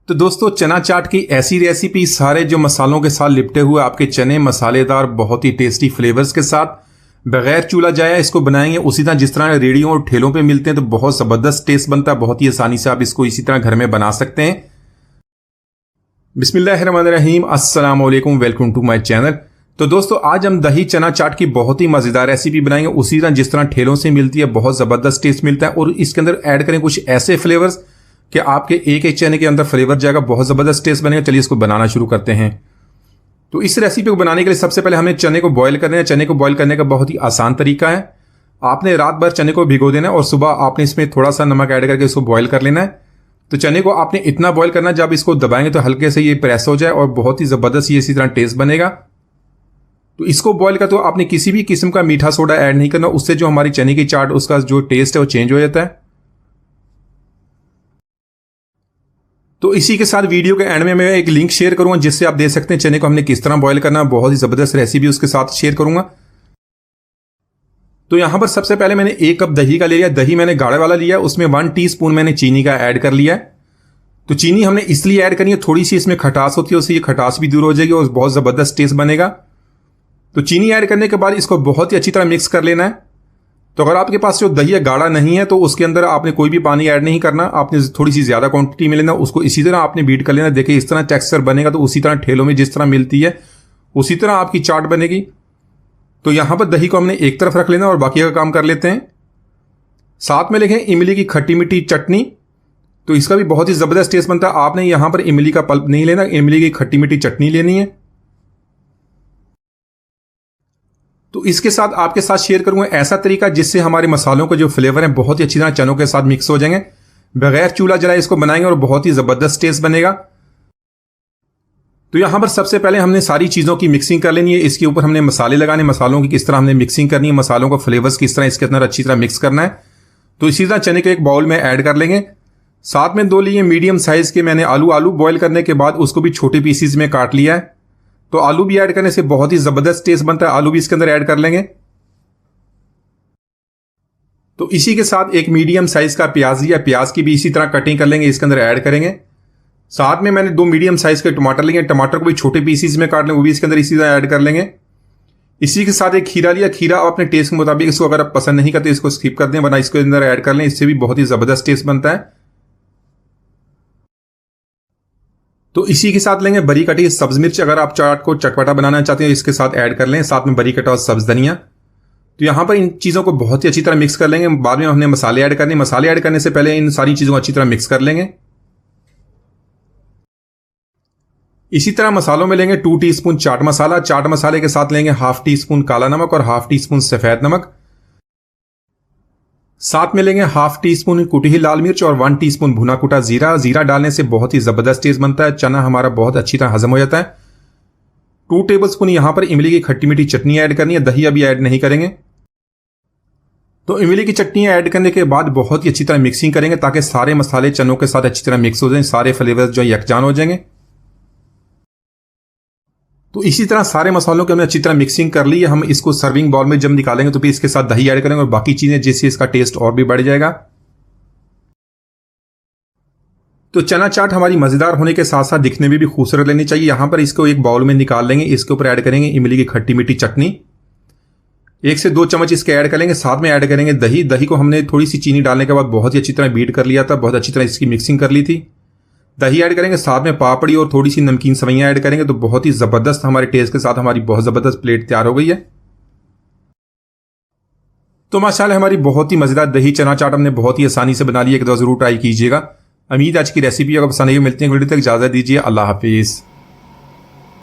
तो दोस्तों, चना चाट की ऐसी रेसिपी सारे जो मसालों के साथ लिपटे हुए आपके चने मसालेदार बहुत ही टेस्टी फ्लेवर्स के साथ बगैर चूल्हा जाया इसको बनाएंगे उसी तरह जिस तरह रेडियो और ठेलों पे मिलते हैं। तो बहुत जबरदस्त टेस्ट बनता है, बहुत ही आसानी से आप इसको इसी तरह घर में बना सकते हैं। बिस्मिल्लाहिर्रहमानिर्रहीम, अस्सलाम वालेकुम, वेलकम टू माय चैनल। तो दोस्तों, आज हम दही चना चाट की बहुत ही मजेदार रेसिपी बनाएंगे उसी तरह जिस तरह ठेलों से मिलती है। बहुत जबरदस्त टेस्ट मिलता है और इसके अंदर ऐड करें कुछ ऐसे फ्लेवर्स कि आपके एक एक चने के अंदर फ्लेवर जाएगा, बहुत जबरदस्त टेस्ट बनेगा। चलिए इसको बनाना शुरू करते हैं। तो इस रेसिपी को बनाने के लिए सबसे पहले हमें चने को बॉईल करना है। चने को बॉईल करने का बहुत ही आसान तरीका है। आपने रात भर चने को भिगो देना है और सुबह आपने इसमें थोड़ा सा नमक ऐड करके इसको बॉईल कर लेना है। तो चने को आपने इतना बॉईल करना है जब इसको दबाएंगे तो हल्के से ये प्रेस हो जाए और बहुत ही जबरदस्त ये इसी तरह टेस्ट बनेगा। तो इसको बॉईल कर तो आपने किसी भी किस्म का मीठा सोडा ऐड नहीं करना, उससे जो हमारी चने की चाट उसका जो टेस्ट है वो चेंज हो जाता है। तो इसी के साथ वीडियो के एंड में मैं एक लिंक शेयर करूंगा जिससे आप देख सकते हैं चने को हमने किस तरह बॉईल करना। बहुत ही जबरदस्त रेसिपी उसके साथ शेयर करूंगा। तो यहां पर सबसे पहले मैंने 1 कप दही का ले लिया। दही मैंने गाढ़ा वाला लिया, उसमें 1 टीस्पून मैंने चीनी का ऐड कर लिया है। तो चीनी हमने इसलिए ऐड करनी है, थोड़ी सी इसमें खटास होती है, उससे ये खटास भी दूर हो जाएगी और बहुत जबरदस्त टेस्ट बनेगा। तो चीनी ऐड करने के बाद इसको बहुत ही अच्छी तरह मिक्स कर लेना है। तो अगर आपके पास जो दही है गाढ़ा नहीं है तो उसके अंदर आपने कोई भी पानी ऐड नहीं करना, आपने थोड़ी सी ज्यादा क्वांटिटी में लेना, उसको इसी तरह आपने बीट कर लेना। देखिए इस तरह टेक्सचर बनेगा। तो उसी तरह ठेलों में जिस तरह मिलती है उसी तरह आपकी चाट बनेगी। तो यहां पर दही को हमने एक तरफ रख लेना और बाकी का काम कर लेते हैं। साथ में लिखें इमली की खट्टी मीठी चटनी। तो इसका भी बहुत ही जबरदस्त टेस्ट बनता है। आपने यहां पर इमली का पल्प नहीं लेना, इमली की खट्टी मीठी चटनी लेनी है। तो इसके साथ आपके साथ शेयर करूंगा ऐसा तरीका जिससे हमारे मसालों के जो फ्लेवर हैं बहुत ही अच्छी तरह चनों के साथ मिक्स हो जाएंगे। बगैर चूल्हा जलाए इसको बनाएंगे और बहुत ही जबरदस्त टेस्ट बनेगा। तो यहां पर सबसे पहले हमने सारी चीजों की मिक्सिंग कर लेनी है। इसके ऊपर हमने मसाले लगाने, मसालों की किस तरह हमने मिक्सिंग करनी है, मसालों का फ्लेवर्स किस तरह इसके अंदर अच्छी तरह मिक्स करना है। तो इसी तरह चने को एक बाउल में ऐड कर लेंगे। साथ में 2 लिए मीडियम साइज के मैंने आलू बॉईल करने के बाद उसको भी छोटे पीसीज में काट लिया है। तो आलू भी ऐड करने से बहुत ही जबरदस्त टेस्ट बनता है। आलू भी इसके अंदर ऐड कर लेंगे। तो इसी के साथ एक मीडियम साइज का प्याज लिया, प्याज की भी इसी तरह कटिंग कर लेंगे, इसके अंदर ऐड करेंगे। साथ में मैंने 2 मीडियम साइज के टमाटर लेंगे, टमाटर को भी छोटे पीसीज में काट लेंगे, वो भी इसके अंदर इसी तरह ऐड कर लेंगे। इसी के साथ एक खीरा लिया, खीरा अपने टेस्ट के मुताबिक, इसको अगर आप पसंद नहीं करते इसको स्किप कर दें, वरना इसके अंदर ऐड कर लें, इससे भी बहुत ही जबरदस्त टेस्ट बनता है। तो इसी के साथ लेंगे बरी कटी सब्ज मिर्च। अगर आप चाट को चटपटा बनाना चाहते हैं इसके साथ ऐड कर लें। साथ में बरी कटा और सब्ज धनिया। तो यहां पर इन चीजों को बहुत ही अच्छी तरह मिक्स कर लेंगे। बाद में हमने मसाले ऐड करने, मसाले ऐड करने से पहले इन सारी चीजों को अच्छी तरह मिक्स कर लेंगे। इसी तरह मसालों में लेंगे 2 टीस्पून चाट मसाला। चाट मसाले के साथ लेंगे 1/2 टीस्पून काला नमक और 1/2 टीस्पून सफेद नमक। साथ में लेंगे 1/2 टीस्पून कुटी हुई लाल मिर्च और 1 टीस्पून भुना कुटा जीरा। जीरा डालने से बहुत ही जबरदस्त टेस्ट बनता है, चना हमारा बहुत अच्छी तरह हजम हो जाता है। 2 टेबलस्पून यहां पर इमली की खट्टी मीठी चटनी ऐड करनी है, दही अभी ऐड नहीं करेंगे। तो इमली की चटनी ऐड करने के बाद बहुत ही अच्छी तरह मिक्सिंग करेंगे ताकि सारे मसाले चनों के साथ अच्छी तरह मिक्स हो जाएं, सारे फ्लेवर्स जो यकजान हो जाएंगे। तो इसी तरह सारे मसालों की हमने अच्छी तरह मिक्सिंग कर ली है। हम इसको सर्विंग बाउल में जब निकालेंगे तो फिर इसके साथ दही ऐड करेंगे और बाकी चीजें जिससे इसका टेस्ट और भी बढ़ जाएगा। तो चना चाट हमारी मजेदार होने के साथ साथ दिखने में भी खूबसूरत लेनी चाहिए। यहां पर इसको एक बाउल में निकाल लेंगे। इसके ऊपर ऐड करेंगे इमली की खट्टी मीठी चटनी, 1 से 2 चम्मच इसके ऐड करेंगे। साथ में ऐड करेंगे दही। दही को हमने थोड़ी सी चीनी डालने के बाद बहुत ही अच्छी तरह बीट कर लिया था, बहुत अच्छी तरह इसकी मिक्सिंग कर ली थी। दही ऐड करेंगे, साथ में पापड़ी और थोड़ी सी नमकीन सवैयां ऐड करेंगे। तो बहुत ही जबरदस्त हमारे टेस्ट के साथ हमारी बहुत जबरदस्त प्लेट तैयार हो गई है। तो माशाल्लाह हमारी बहुत ही मजेदार दही चना चाट हमने बहुत ही आसानी से बना ली है। एक दफा जरूर ट्राई कीजिएगा। उम्मीद आज की रेसिपी अगर पसंद आई। मिलते हैं वीडियो तक, इजाजत दीजिए। अल्लाह हाफिज।